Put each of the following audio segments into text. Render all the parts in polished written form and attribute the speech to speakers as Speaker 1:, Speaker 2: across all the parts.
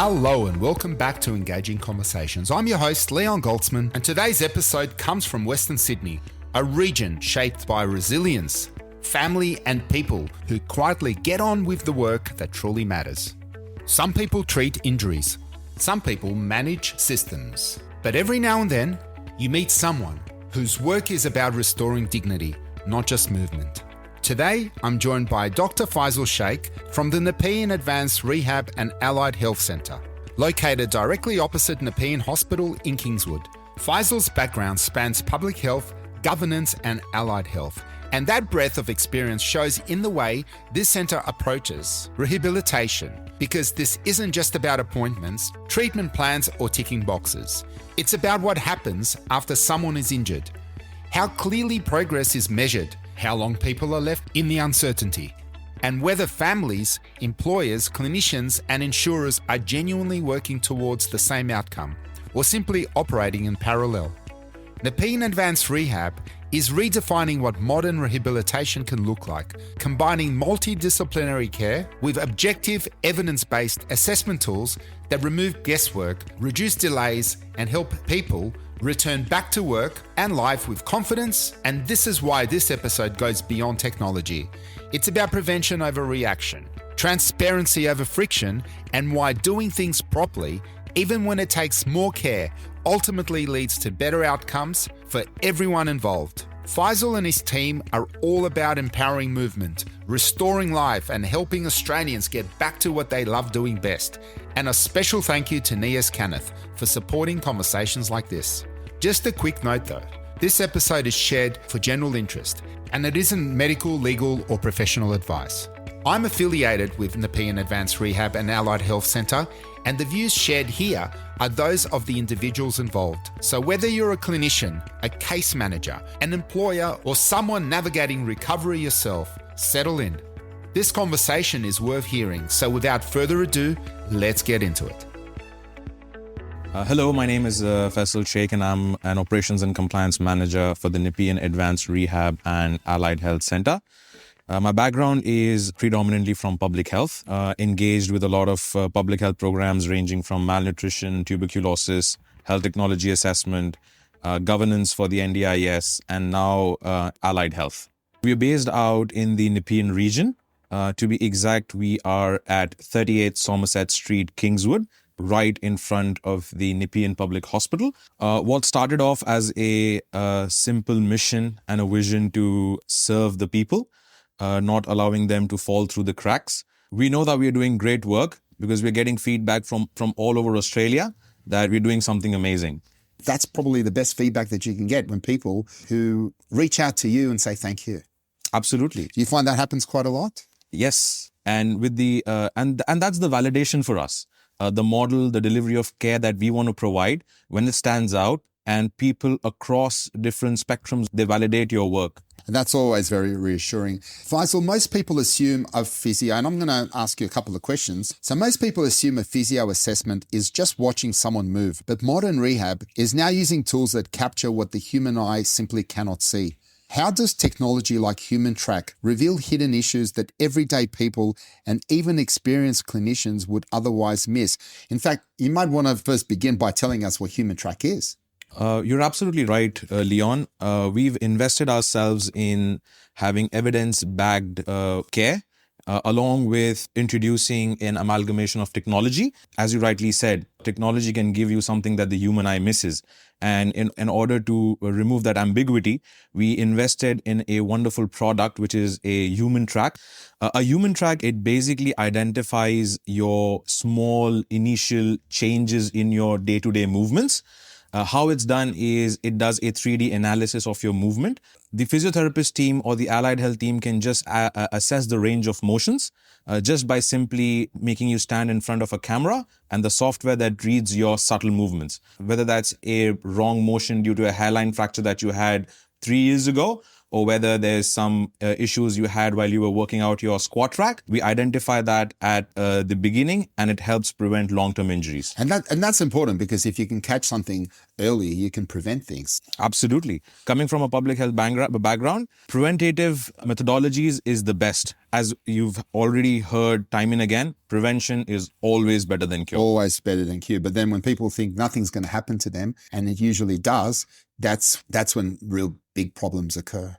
Speaker 1: Hello and welcome back to Engaging Conversations. I'm your host, Leon Goltzman, and today's episode comes from Western Sydney, a region shaped by resilience, family and people who quietly get on with the work that truly matters. Some people treat injuries, some people manage systems, but every now and then you meet someone whose work is about restoring dignity, not just movement. Today, I'm joined by Dr. Faisal Sheikh from the Nepean Advanced Rehab and Allied Health Centre, located directly opposite Nepean Hospital in Kingswood. Faisal's background spans public health, governance and allied health, and that breadth of experience shows in the way this centre approaches rehabilitation, because this isn't just about appointments, treatment plans or ticking boxes. It's about what happens after someone is injured, how clearly progress is measured, how long people are left in the uncertainty, and whether families, employers, clinicians, and insurers are genuinely working towards the same outcome or simply operating in parallel. Nepean Advanced Rehab is redefining what modern rehabilitation can look like, combining multidisciplinary care with objective, evidence-based assessment tools that remove guesswork, reduce delays, and help people return back to work and life with confidence. And this is why this episode goes beyond technology. It's about prevention over reaction, transparency over friction, and why doing things properly, even when it takes more care, ultimately leads to better outcomes for everyone involved. Faisal and his team are all about empowering movement, restoring life, and helping Australians get back to what they love doing best. And a special thank you to Nias Kenneth for supporting conversations like this. Just a quick note though, this episode is shared for general interest, and it isn't medical, legal, or professional advice. I'm affiliated with Nepean Advanced Rehab and Allied Health Centre, and the views shared here are those of the individuals involved. So whether you're a clinician, a case manager, an employer, or someone navigating recovery yourself, settle in. This conversation is worth hearing, so without further ado, let's get into it.
Speaker 2: Hello, my name is Faisal Sheikh and I'm an Operations and Compliance Manager for the Nepean Advanced Rehab and Allied Health Centre. My background is predominantly from public health, engaged with a lot of public health programs ranging from malnutrition, tuberculosis, health technology assessment, governance for the NDIS, and now allied health. We are based out in the Nepean region. To be exact, we are at 38 Somerset Street, Kingswood, right in front of the Nepean Public Hospital. What started off as a simple mission and a vision to serve the people, not allowing them to fall through the cracks. We know that we are doing great work because we're getting feedback from all over Australia that we're doing something amazing.
Speaker 1: That's probably the best feedback that you can get when people who reach out to you and say thank you.
Speaker 2: Absolutely.
Speaker 1: Do you find that happens quite a lot?
Speaker 2: Yes, and with the and that's the validation for us. The model, the delivery of care that we want to provide, when it stands out and people across different spectrums, they validate your work.
Speaker 1: And that's always very reassuring. Faisal, most people assume a physio, and I'm going to ask you a couple of questions. So most people assume a physio assessment is just watching someone move, but modern rehab is now using tools that capture what the human eye simply cannot see. How does technology like Human Track reveal hidden issues that everyday people and even experienced clinicians would otherwise miss? In fact, you might want to first begin by telling us what Human Track is.
Speaker 2: You're absolutely right, Leon. We've invested ourselves in having evidence-backed care, along with introducing an amalgamation of technology. As you rightly said, technology can give you something that the human eye misses. And in order to remove that ambiguity, we invested in a wonderful product, which is a Human Track. A Human Track, it basically identifies your small initial changes in your day-to-day movements. How it's done is it does a 3D analysis of your movement. The physiotherapist team or the allied health team can just assess the range of motions just by simply making you stand in front of a camera and the software that reads your subtle movements. Whether that's a wrong motion due to a hairline fracture that you had 3 years ago, or whether there's some issues you had while you were working out your squat rack. We identify that at the beginning, and it helps prevent long-term injuries.
Speaker 1: And that's important, because if you can catch something early, you can prevent things.
Speaker 2: Absolutely. Coming from a public health background, preventative methodologies is the best. as you've already heard time and again, prevention is always better than cure.
Speaker 1: Always better than cure. But then when people think nothing's going to happen to them, and it usually does, that's when real big problems occur.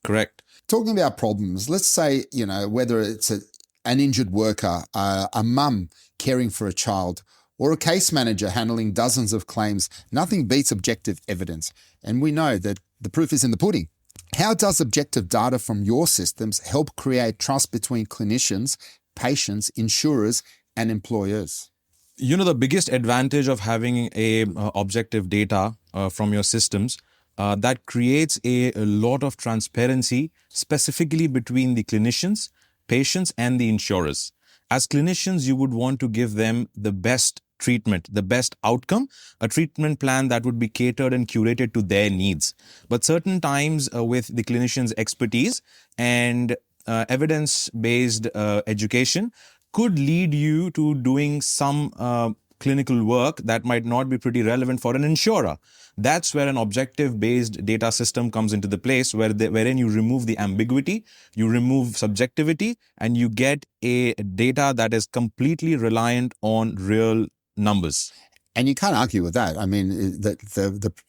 Speaker 2: Correct.
Speaker 1: Talking about problems, let's say, whether it's an injured worker, a mum caring for a child, or a case manager handling dozens of claims, nothing beats objective evidence. And we know that the proof is in the pudding. How does objective data from your systems help create trust between clinicians, patients, insurers, and employers?
Speaker 2: The biggest advantage of having a objective data from your systems, that creates a lot of transparency, specifically between the clinicians, patients, and the insurers. As clinicians, you would want to give them the best treatment, the best outcome, a treatment plan that would be catered and curated to their needs. But certain times with the clinician's expertise and evidence-based education could lead you to doing some clinical work that might not be pretty relevant for an insurer. That's where an objective-based data system comes into the place, wherein you remove the ambiguity, you remove subjectivity, and you get a data that is completely reliant on real numbers.
Speaker 1: And you can't argue with that. I mean,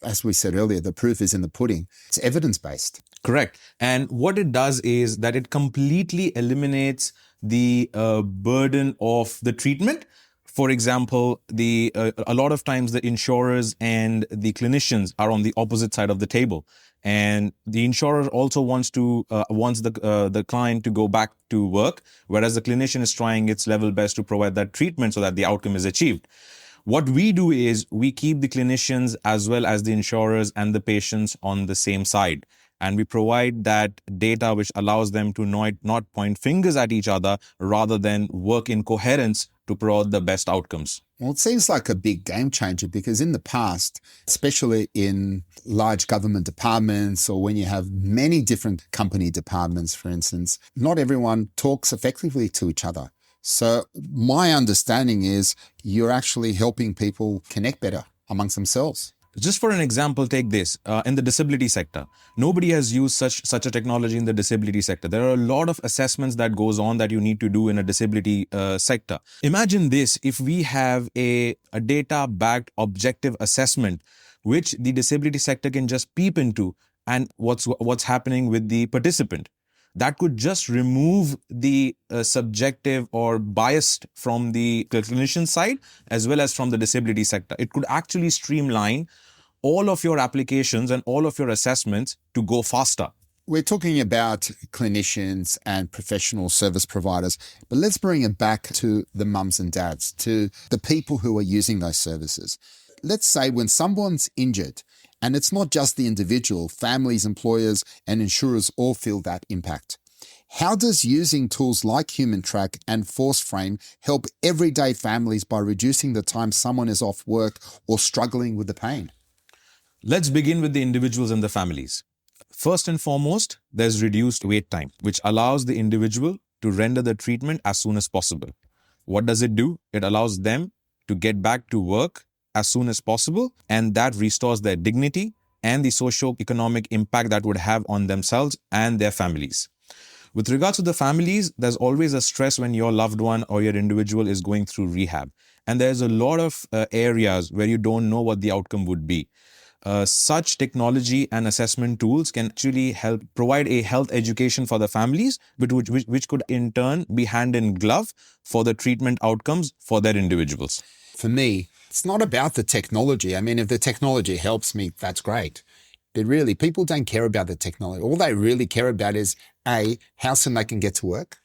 Speaker 1: as we said earlier, the proof is in the pudding. It's evidence-based.
Speaker 2: Correct. And what it does is that it completely eliminates the burden of the treatment. For example, a lot of times the insurers and the clinicians are on the opposite side of the table, and the insurer also wants the client to go back to work, whereas the clinician is trying its level best to provide that treatment so that the outcome is achieved. What we do is we keep the clinicians as well as the insurers and the patients on the same side. And we provide that data which allows them to not point fingers at each other, rather than work in coherence to provide the best outcomes.
Speaker 1: Well, it seems like a big game changer, because in the past, especially in large government departments, or when you have many different company departments, for instance, not everyone talks effectively to each other. So my understanding is you're actually helping people connect better amongst themselves.
Speaker 2: Just for an example, take this. In the disability sector, nobody has used such a technology in the disability sector. There are a lot of assessments that goes on that you need to do in a disability sector. Imagine this: if we have a data-backed objective assessment, which the disability sector can just peep into, and what's happening with the participant. That could just remove the subjective or biased from the clinician side as well as from the disability sector. It could actually streamline all of your applications and all of your assessments to go faster.
Speaker 1: We're talking about clinicians and professional service providers, but let's bring it back to the mums and dads, to the people who are using those services. Let's say when someone's injured, and it's not just the individual, families, employers, and insurers all feel that impact. How does using tools like HumanTrack and ForceFrame help everyday families by reducing the time someone is off work or struggling with the pain?
Speaker 2: Let's begin with the individuals and the families. First and foremost, there's reduced wait time, which allows the individual to render the treatment as soon as possible. What does it do? It allows them to get back to work as soon as possible, and that restores their dignity and the socio-economic impact that would have on themselves and their families. With regards to the families, there's always a stress when your loved one or your individual is going through rehab. And there's a lot of areas where you don't know what the outcome would be. Such technology and assessment tools can actually help provide a health education for the families, which could in turn be hand in glove for the treatment outcomes for their individuals.
Speaker 1: For me, it's not about the technology. I mean, if the technology helps me, that's great. But really, people don't care about the technology. All they really care about is, A, how soon they can get to work,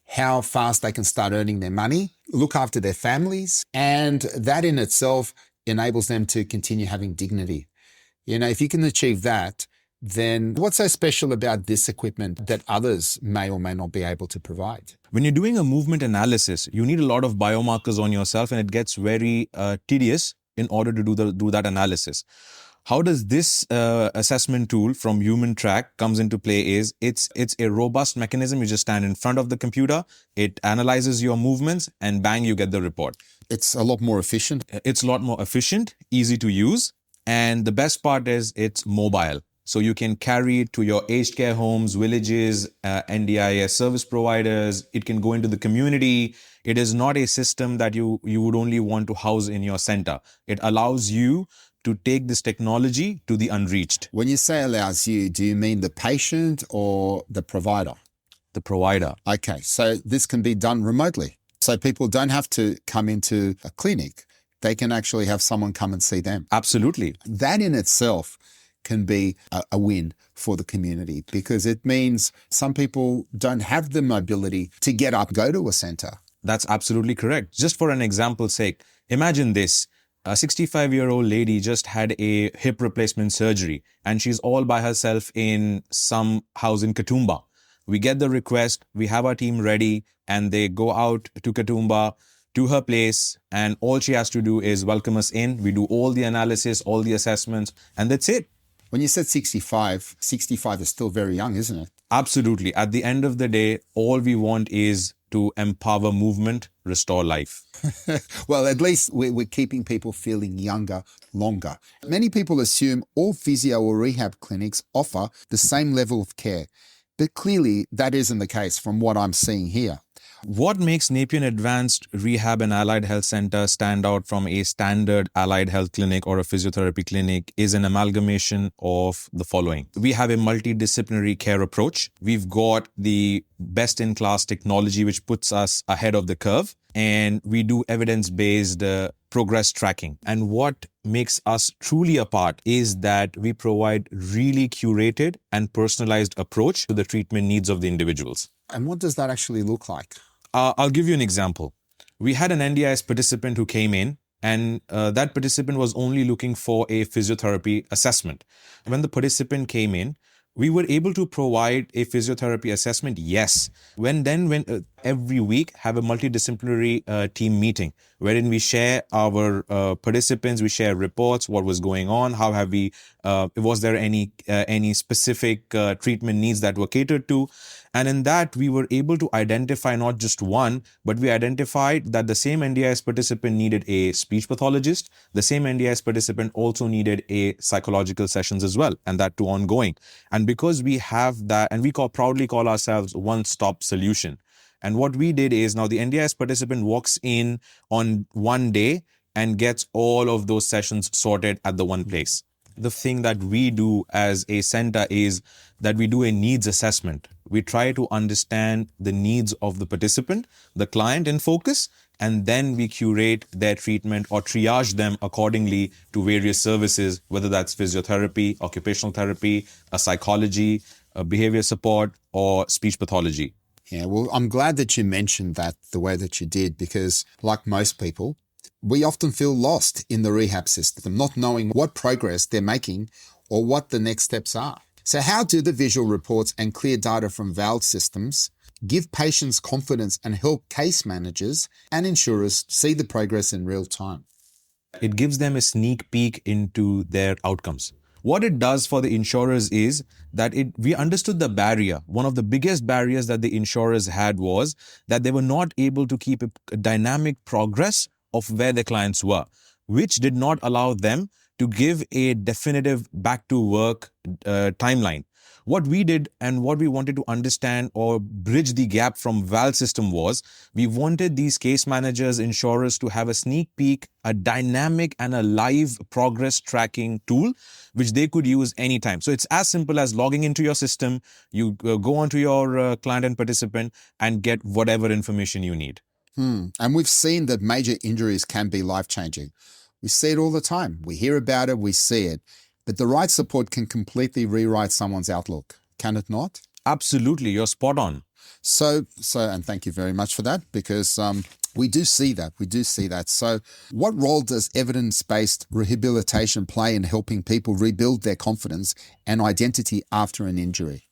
Speaker 1: how fast they can start earning their money, look after their families, and that in itself enables them to continue having dignity. If you can achieve that, then what's so special about this equipment that others may or may not be able to provide?
Speaker 2: When you're doing a movement analysis, you need a lot of biomarkers on yourself, and it gets very tedious in order to do that analysis. How does this assessment tool from HumanTrack comes into play is it's a robust mechanism. You just stand in front of the computer, it analyzes your movements, and bang, you get the report.
Speaker 1: It's a lot more efficient.
Speaker 2: It's a lot more efficient, easy to use, and the best part is it's mobile. So you can carry it to your aged care homes, villages, NDIS service providers. It can go into the community. It is not a system that you would only want to house in your center. It allows you to take this technology to the unreached.
Speaker 1: When you say allows you, do you mean the patient or the provider?
Speaker 2: The provider.
Speaker 1: Okay, so this can be done remotely. So people don't have to come into a clinic. They can actually have someone come and see them.
Speaker 2: Absolutely.
Speaker 1: That in itself can be a win for the community, because it means some people don't have the mobility to get up, go to a center.
Speaker 2: That's absolutely correct. Just for an example's sake, imagine this. A 65-year-old lady just had a hip replacement surgery and she's all by herself in some house in Katoomba. We get the request, we have our team ready, and they go out to Katoomba, to her place, and all she has to do is welcome us in. We do all the analysis, all the assessments, and that's it.
Speaker 1: When you said 65 is still very young, isn't it?
Speaker 2: Absolutely. At the end of the day, all we want is to empower movement, restore life.
Speaker 1: Well, at least we're keeping people feeling younger longer. Many people assume all physio or rehab clinics offer the same level of care, but clearly that isn't the case from what I'm seeing here.
Speaker 2: What makes Nepean Advanced Rehab and Allied Health Center stand out from a standard allied health clinic or a physiotherapy clinic is an amalgamation of the following. We have a multidisciplinary care approach. We've got the best-in-class technology, which puts us ahead of the curve. And we do evidence-based progress tracking. And what makes us truly apart is that we provide really curated and personalized approach to the treatment needs of the individuals.
Speaker 1: And what does that actually look like?
Speaker 2: I'll give you an example. We had an NDIS participant who came in, and that participant was only looking for a physiotherapy assessment. When the participant came in, we were able to provide a physiotherapy assessment, yes. When every week have a multidisciplinary team meeting wherein we share our participants, we share reports, what was going on, how have we, was there any specific treatment needs that were catered to. And in that, we were able to identify not just one, but we identified that the same NDIS participant needed a speech pathologist. The same NDIS participant also needed a psychological sessions as well, and that too ongoing. And because we have that, and we proudly call ourselves one-stop solution. And what we did is now the NDIS participant walks in on one day and gets all of those sessions sorted at the one place. The thing that we do as a center is that we do a needs assessment. We try to understand the needs of the participant, the client in focus, and then we curate their treatment or triage them accordingly to various services, whether that's physiotherapy, occupational therapy, a psychology, a behavior support, or speech pathology.
Speaker 1: Yeah, well, I'm glad that you mentioned that the way that you did, because like most people, we often feel lost in the rehab system, not knowing what progress they're making or what the next steps are. So how do the visual reports and clear data from VALD systems give patients confidence and help case managers and insurers see the progress in real time?
Speaker 2: It gives them a sneak peek into their outcomes. What it does for the insurers is that we understood the barrier. One of the biggest barriers that the insurers had was that they were not able to keep a dynamic progress of where their clients were, which did not allow them to give a definitive back to work timeline. What we did and what we wanted to understand or bridge the gap from VAL system was we wanted these case managers, insurers to have a sneak peek, a dynamic and a live progress tracking tool, which they could use anytime. So it's as simple as logging into your system, you go onto your client and participant and get whatever information you need.
Speaker 1: And we've seen that major injuries can be life-changing. We see it all the time. We hear about it, we see it. But the right support can completely rewrite someone's outlook, can it not?
Speaker 2: Absolutely, you're spot on.
Speaker 1: So, and thank you very much for that, because we do see that. So what role does evidence-based rehabilitation play in helping people rebuild their confidence and identity after an injury?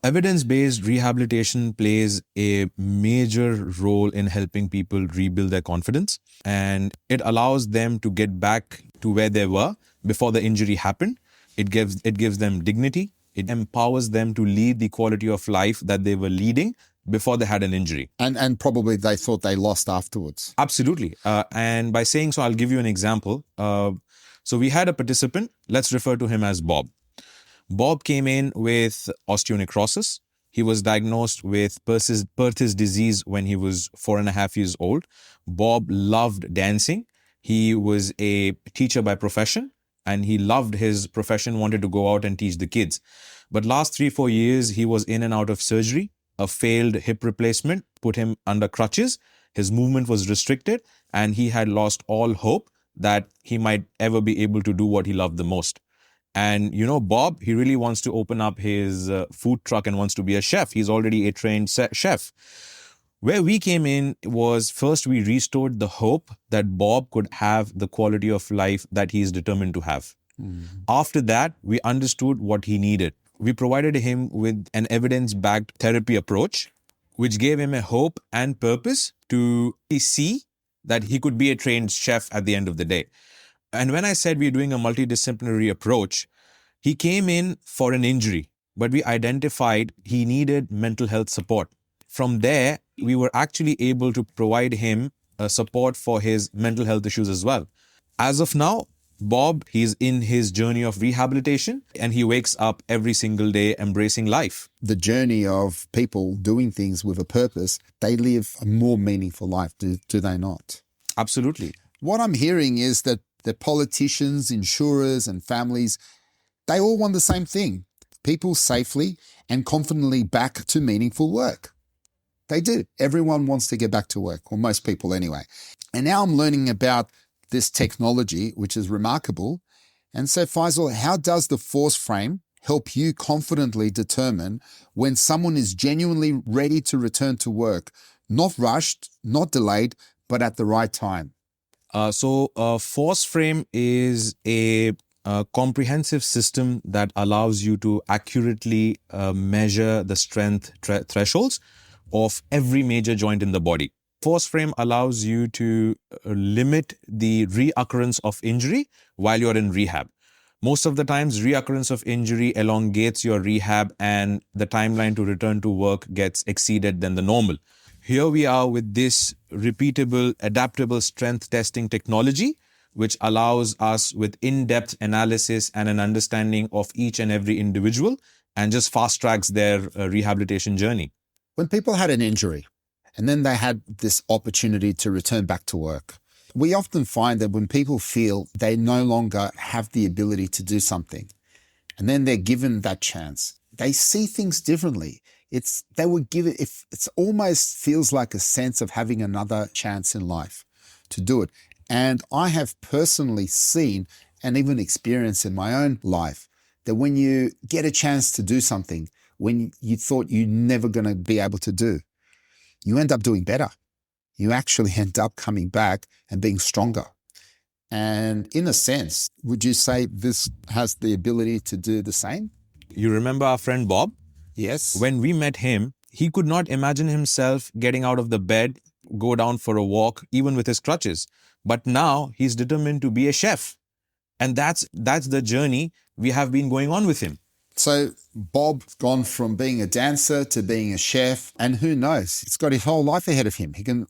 Speaker 2: Evidence-based rehabilitation plays a major role in helping people rebuild their confidence, and it allows them to get back to where they were before the injury happened. It gives them dignity. It empowers them to lead the quality of life that they were leading before they had an injury.
Speaker 1: And probably they thought they lost afterwards.
Speaker 2: Absolutely. And by saying so, I'll give you an example. So we had a participant, let's refer to him as Bob. Bob came in with osteonecrosis. He was diagnosed with Perthes disease when he was 4.5 years old. Bob loved dancing. He was a teacher by profession and he loved his profession, wanted to go out and teach the kids. But last 3-4 years, he was in and out of surgery. A failed hip replacement put him under crutches. His movement was restricted and he had lost all hope that he might ever be able to do what he loved the most. And Bob, he really wants to open up his food truck and wants to be a chef. He's already a trained chef. Where we came in was first we restored the hope that Bob could have the quality of life that he is determined to have. After that, we understood what he needed. We provided him with an evidence-backed therapy approach, which gave him a hope and purpose to see that he could be a trained chef at the end of the day. And when I said we're doing a multidisciplinary approach, he came in for an injury, but we identified he needed mental health support. From there, we were actually able to provide him support for his mental health issues as well. As of now, Bob, he's in his journey of rehabilitation and he wakes up every single day embracing life.
Speaker 1: The journey of people doing things with a purpose, they live a more meaningful life, do they not?
Speaker 2: Absolutely.
Speaker 1: What I'm hearing is that the politicians, insurers, and families, they all want the same thing: people safely and confidently back to meaningful work. They do. Everyone wants to get back to work, or most people anyway. And now I'm learning about this technology, which is remarkable. And so, Faisal, how does the force frame help you confidently determine when someone is genuinely ready to return to work, not rushed, not delayed, but at the right time?
Speaker 2: Force frame is a comprehensive system that allows you to accurately measure the strength thresholds of every major joint in the body. Force frame allows you to limit the reoccurrence of injury while you're in rehab. Most of the times, reoccurrence of injury elongates your rehab and the timeline to return to work gets exceeded than the normal. Here we are with this repeatable, adaptable strength testing technology, which allows us with in-depth analysis and an understanding of each and every individual and just fast tracks their rehabilitation journey.
Speaker 1: When people had an injury and then they had this opportunity to return back to work, we often find that when people feel they no longer have the ability to do something and then they're given that chance, they see things differently. They would give it, if it's almost feels like a sense of having another chance in life to do it. And I have personally seen and even experienced in my own life that when you get a chance to do something, when you thought you're never going to be able to do, you end up doing better. You actually end up coming back and being stronger. And in a sense, would you say this has the ability to do the same?
Speaker 2: You remember our friend Bob?
Speaker 1: Yes.
Speaker 2: When we met him, he could not imagine himself getting out of the bed, go down for a walk, even with his crutches. But now he's determined to be a chef. And that's the journey we have been going on with him.
Speaker 1: So Bob's gone from being a dancer to being a chef, and who knows, he's got his whole life ahead of him. He can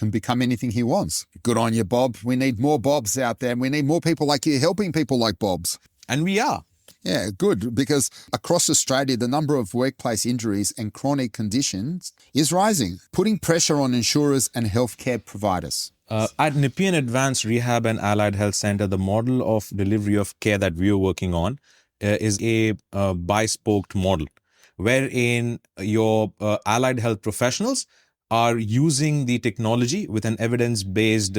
Speaker 1: become anything he wants. Good on you, Bob. We need more Bobs out there, and we need more people like you helping people like Bobs.
Speaker 2: And we are.
Speaker 1: Yeah, good, because across Australia, the number of workplace injuries and chronic conditions is rising, putting pressure on insurers and healthcare providers.
Speaker 2: At Nepean Advanced Rehab and Allied Health Center, the model of delivery of care that we are working on is a bi-spoked model, wherein your allied health professionals are using the technology with an evidence-based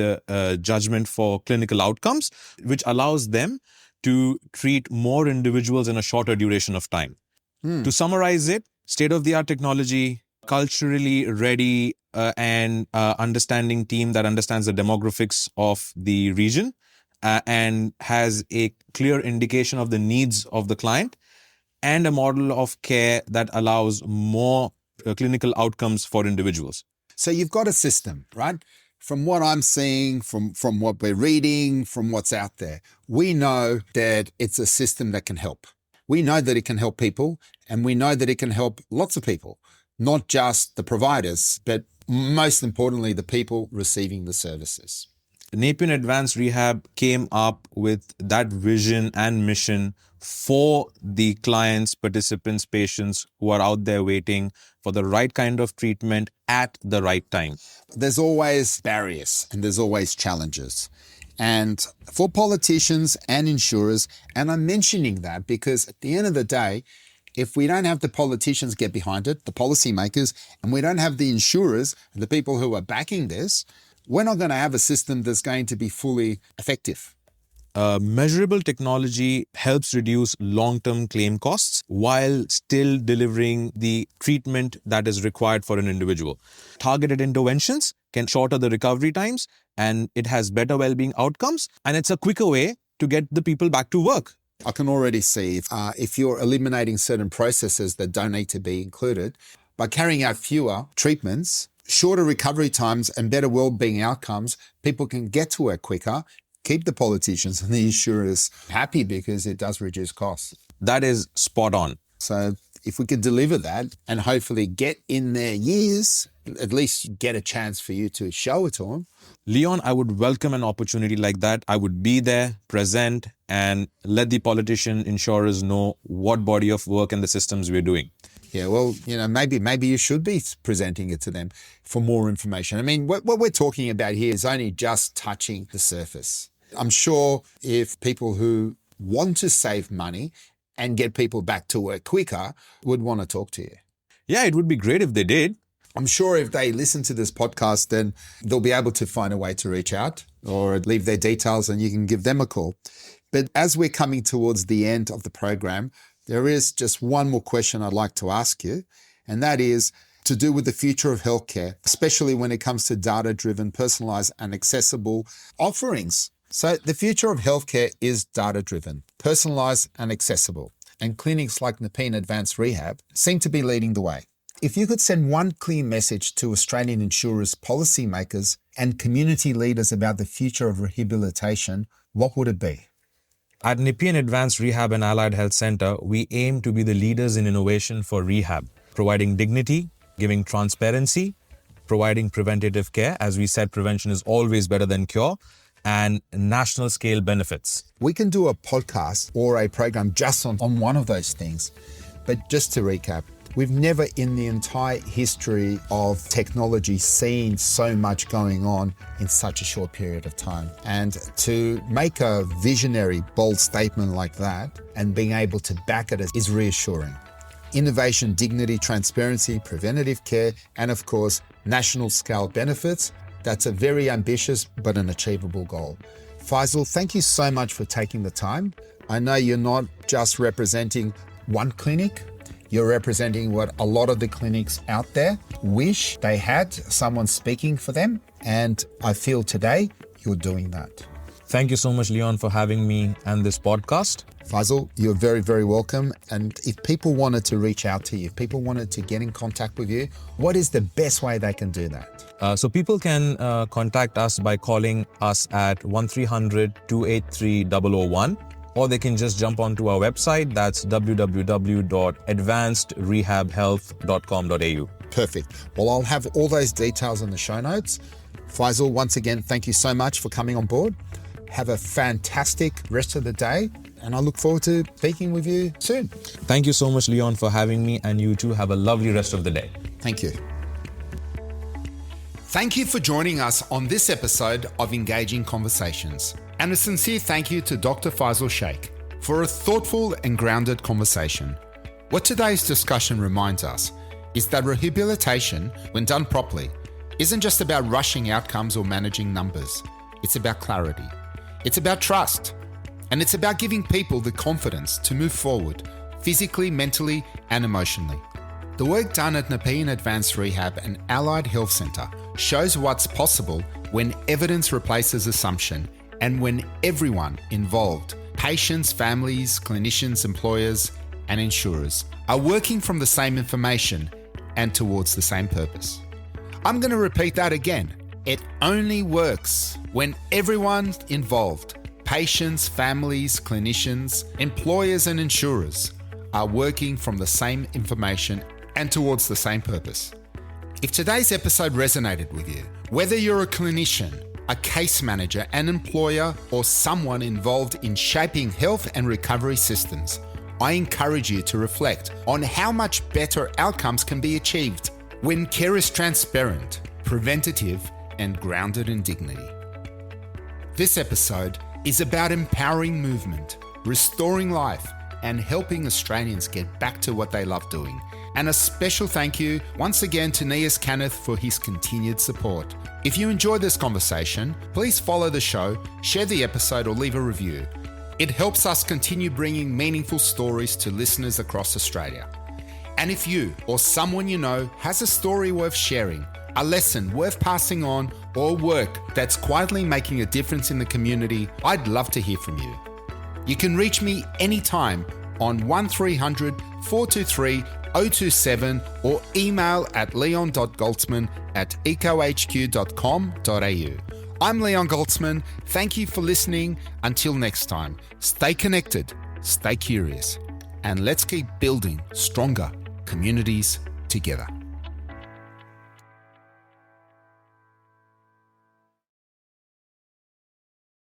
Speaker 2: judgment for clinical outcomes, which allows them to treat more individuals in a shorter duration of time. To summarize it, state-of-the-art technology, culturally ready and understanding team that understands the demographics of the region and has a clear indication of the needs of the client, and a model of care that allows more clinical outcomes for individuals.
Speaker 1: So you've got a system, right? From what I'm seeing, from what we're reading, from what's out there, we know that it's a system that can help. We know that it can help people, and we know that it can help lots of people, not just the providers, but most importantly, the people receiving the services.
Speaker 2: Nepean Advanced Rehab came up with that vision and mission for the clients, participants, patients who are out there waiting for the right kind of treatment at the right time.
Speaker 1: There's always barriers and there's always challenges. And for politicians and insurers, and I'm mentioning that because at the end of the day, if we don't have the politicians get behind it, the policymakers, and we don't have the insurers, the people who are backing this, we're not going to have a system that's going to be fully effective.
Speaker 2: Measurable technology helps reduce long-term claim costs while still delivering the treatment that is required for an individual. Targeted interventions can shorten the recovery times, and it has better well-being outcomes, and it's a quicker way to get the people back to work.
Speaker 1: I can already see if you're eliminating certain processes that don't need to be included, by carrying out fewer treatments, shorter recovery times and better well-being outcomes, people can get to work quicker, keep the politicians and the insurers happy because it does reduce costs.
Speaker 2: That is spot on.
Speaker 1: So if we could deliver that and hopefully get in their years, at least get a chance for you to show it to them.
Speaker 2: Leon, I would welcome an opportunity like that. I would be there, present, and let the politician insurers know what body of work and the systems we're doing.
Speaker 1: Yeah, well, maybe you should be presenting it to them for more information. I mean, what we're talking about here is only just touching the surface. I'm sure if people who want to save money and get people back to work quicker would want to talk to you.
Speaker 2: Yeah, it would be great if they did.
Speaker 1: I'm sure if they listen to this podcast, then they'll be able to find a way to reach out or leave their details and you can give them a call. But as we're coming towards the end of the program, there is just one more question I'd like to ask you, and that is to do with the future of healthcare, especially when it comes to data-driven, personalized and accessible offerings. So the future of healthcare is data-driven, personalized and accessible, and clinics like Nepean Advanced Rehab seem to be leading the way. If you could send one clear message to Australian insurers, policymakers and community leaders about the future of rehabilitation, what would it be?
Speaker 2: At Nepean Advanced Rehab and Allied Health Centre, we aim to be the leaders in innovation for rehab, providing dignity, giving transparency, providing preventative care. As we said, prevention is always better than cure, and national scale benefits.
Speaker 1: We can do a podcast or a program just on one of those things. But just to recap, we've never in the entire history of technology seen so much going on in such a short period of time. And to make a visionary, bold statement like that and being able to back it is reassuring. Innovation, dignity, transparency, preventative care, and of course, national scale benefits. That's a very ambitious but an achievable goal. Faisal, thank you so much for taking the time. I know you're not just representing one clinic, you're representing what a lot of the clinics out there wish they had someone speaking for them. And I feel today you're doing that.
Speaker 2: Thank you so much, Leon, for having me and this podcast.
Speaker 1: Faisal, you're very, very welcome. And if people wanted to reach out to you, if people wanted to get in contact with you, what is the best way they can do that?
Speaker 2: So people can contact us by calling us at 1300 283 001. Or they can just jump onto our website. That's www.advancedrehabhealth.com.au.
Speaker 1: Perfect. Well, I'll have all those details in the show notes. Faisal, once again, thank you so much for coming on board. Have a fantastic rest of the day, and I look forward to speaking with you soon.
Speaker 2: Thank you so much, Leon, for having me, and you too have a lovely rest of the day.
Speaker 1: Thank you. Thank you for joining us on this episode of Engaging Conversations. And a sincere thank you to Dr. Faisal Sheikh for a thoughtful and grounded conversation. What today's discussion reminds us is that rehabilitation, when done properly, isn't just about rushing outcomes or managing numbers. It's about clarity. It's about trust. And it's about giving people the confidence to move forward, physically, mentally, and emotionally. The work done at Nepean Advanced Rehab and Allied Health Centre shows what's possible when evidence replaces assumption and when everyone involved, patients, families, clinicians, employers, and insurers, are working from the same information and towards the same purpose. I'm going to repeat that again. It only works when everyone involved, patients, families, clinicians, employers, and insurers, are working from the same information and towards the same purpose. If today's episode resonated with you, whether you're a clinician, a case manager, an employer, or someone involved in shaping health and recovery systems, I encourage you to reflect on how much better outcomes can be achieved when care is transparent, preventative, and grounded in dignity. This episode is about empowering movement, restoring life, and helping Australians get back to what they love doing. And a special thank you once again to Nias Kenneth for his continued support. If you enjoyed this conversation, please follow the show, share the episode, or leave a review. It helps us continue bringing meaningful stories to listeners across Australia. And if you or someone you know has a story worth sharing, a lesson worth passing on, or work that's quietly making a difference in the community, I'd love to hear from you. You can reach me anytime on 1300 423 027 or email at leon.goltzman@ecohq.com.au. I'm Leon Goltzman. Thank you for listening. Until next time, stay connected, stay curious, and let's keep building stronger communities together.